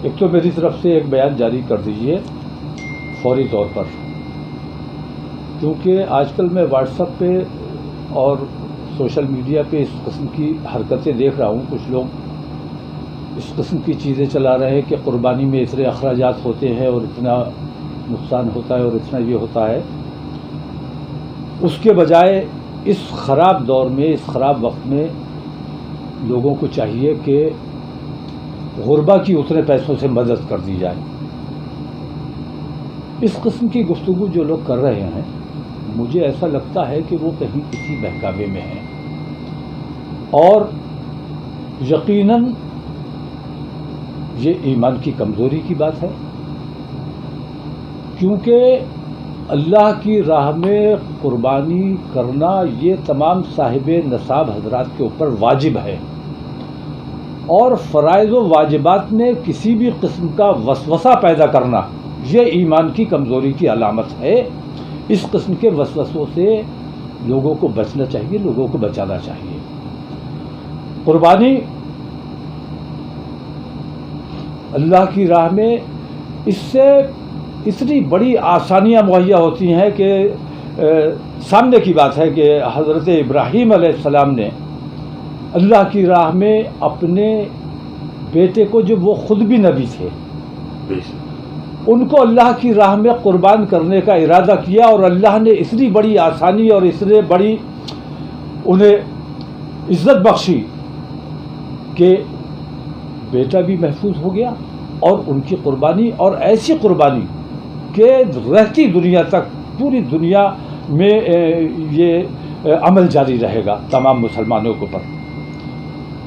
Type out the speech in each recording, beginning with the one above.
ایک تو میری طرف سے ایک بیان جاری کر دیجیے فوری طور پر، کیونکہ آج کل میں واٹس ایپ پہ اور سوشل میڈیا پہ اس قسم کی حرکتیں دیکھ رہا ہوں. کچھ لوگ اس قسم کی چیزیں چلا رہے ہیں کہ قربانی میں اتنے اخراجات ہوتے ہیں اور اتنا نقصان ہوتا ہے اور اتنا یہ ہوتا ہے. اس کے بجائے اس خراب دور میں، اس خراب وقت میں لوگوں کو چاہیے کہ غربا کی اتنے پیسوں سے مدد کر دی جائے. اس قسم کی گفتگو جو لوگ کر رہے ہیں، مجھے ایسا لگتا ہے کہ وہ کہیں کسی بہکاوے میں ہیں، اور یقیناً یہ ایمان کی کمزوری کی بات ہے، کیونکہ اللہ کی راہ میں قربانی کرنا یہ تمام صاحب نصاب حضرات کے اوپر واجب ہے، اور فرائض و واجبات میں کسی بھی قسم کا وسوسہ پیدا کرنا یہ ایمان کی کمزوری کی علامت ہے. اس قسم کے وسوسوں سے لوگوں کو بچنا چاہیے، لوگوں کو بچانا چاہیے. قربانی اللہ کی راہ میں اس سے اتنی بڑی آسانیاں مہیا ہوتی ہیں کہ سامنے کی بات ہے کہ حضرت ابراہیم علیہ السلام نے اللہ کی راہ میں اپنے بیٹے کو، جو وہ خود بھی نبی تھے، ان کو اللہ کی راہ میں قربان کرنے کا ارادہ کیا، اور اللہ نے اتنی بڑی آسانی اور اتنی بڑی انہیں عزت بخشی کہ بیٹا بھی محفوظ ہو گیا، اور ان کی قربانی، اور ایسی قربانی کہ رہتی دنیا تک پوری دنیا میں یہ عمل جاری رہے گا تمام مسلمانوں کے اوپر.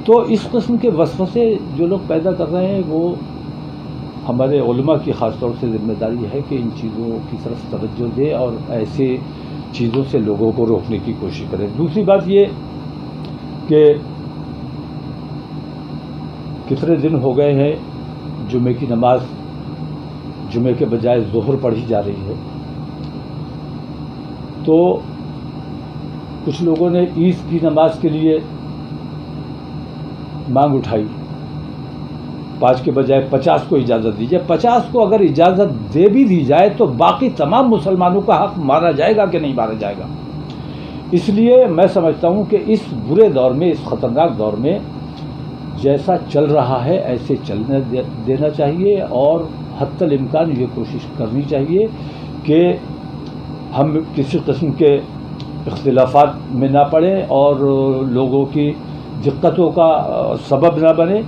تو اس قسم کے وسوسے جو لوگ پیدا کر رہے ہیں، وہ ہمارے علماء کی خاص طور سے ذمہ داری ہے کہ ان چیزوں کی طرف توجہ دے اور ایسے چیزوں سے لوگوں کو روکنے کی کوشش کرے. دوسری بات یہ کہ کتنے دن ہو گئے ہیں جمعے کی نماز جمعے کے بجائے ظہر پڑھی جا رہی ہے، تو کچھ لوگوں نے عید کی نماز کے لیے مانگ اٹھائی، 5 کے بجائے 50 کو اجازت دیجیے. 50 کو اگر اجازت دے بھی دی جائے تو باقی تمام مسلمانوں کا حق مارا جائے گا کہ نہیں مارا جائے گا. اس لیے میں سمجھتا ہوں کہ اس برے دور میں، اس خطرناک دور میں جیسا چل رہا ہے ایسے چلنے دینا چاہیے، اور حتی الامکان یہ کوشش کرنی چاہیے کہ ہم کسی قسم کے اختلافات میں نہ پڑیں اور لوگوں کی دقتوں کا سبب نہ بنے.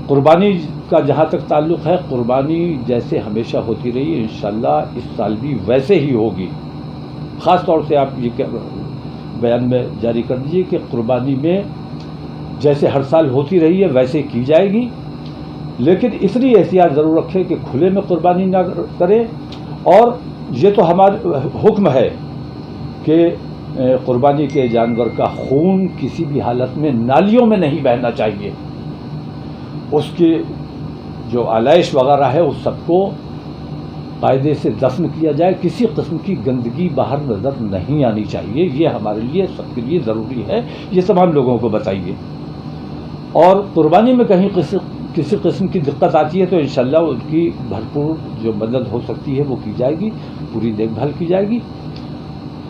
قربانی کا جہاں تک تعلق ہے، قربانی جیسے ہمیشہ ہوتی رہی، انشاءاللہ اس سال بھی ویسے ہی ہوگی. خاص طور سے آپ یہ بیان میں جاری کر دیجیے کہ قربانی میں جیسے ہر سال ہوتی رہی ہے ویسے کی جائے گی، لیکن اتنی احتیاط ضرور رکھیں کہ کھلے میں قربانی نہ کریں. اور یہ تو ہمارا حکم ہے کہ قربانی کے جانور کا خون کسی بھی حالت میں نالیوں میں نہیں بہنا چاہیے. اس کی جو آلائش وغیرہ ہے اس سب کو قاعدے سے دفن کیا جائے. کسی قسم کی گندگی باہر نظر نہیں آنی چاہیے. یہ ہمارے لیے، سب کے لیے ضروری ہے. یہ تمام لوگوں کو بتائیے. اور قربانی میں کہیں کسی قسم کی دقت آتی ہے تو انشاءاللہ ان کی بھرپور جو مدد ہو سکتی ہے وہ کی جائے گی، پوری دیکھ بھال کی جائے گی.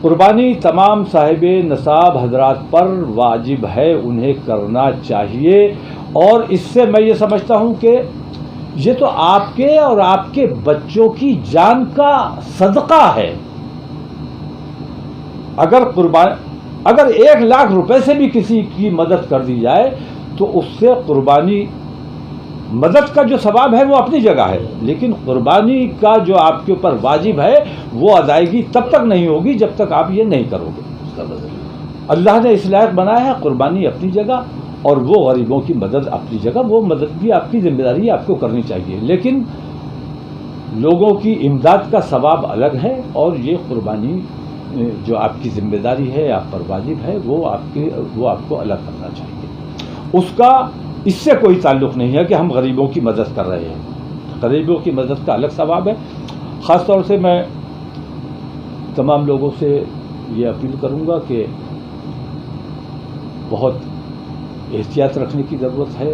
قربانی تمام صاحب نصاب حضرات پر واجب ہے، انہیں کرنا چاہیے. اور اس سے میں یہ سمجھتا ہوں کہ یہ تو آپ کے اور آپ کے بچوں کی جان کا صدقہ ہے. اگر 1 لاکھ روپے سے بھی کسی کی مدد کر دی جائے تو اس سے قربانی، مدد کا جو ثواب ہے وہ اپنی جگہ ہے، لیکن قربانی کا جو آپ کے اوپر واجب ہے وہ ادائیگی تب تک نہیں ہوگی جب تک آپ یہ نہیں کرو گے. اللہ نے اس لائق بنایا ہے قربانی اپنی جگہ، اور وہ غریبوں کی مدد اپنی جگہ، وہ مدد بھی آپ کی ذمہ داری آپ کو کرنی چاہیے. لیکن لوگوں کی امداد کا ثواب الگ ہے، اور یہ قربانی جو آپ کی ذمہ داری ہے، آپ پر واجب ہے، وہ آپ کو الگ کرنا چاہیے. اس کا اس سے کوئی تعلق نہیں ہے کہ ہم غریبوں کی مدد کر رہے ہیں. غریبوں کی مدد کا الگ ثواب ہے. خاص طور سے میں تمام لوگوں سے یہ اپیل کروں گا کہ بہت احتیاط رکھنے کی ضرورت ہے.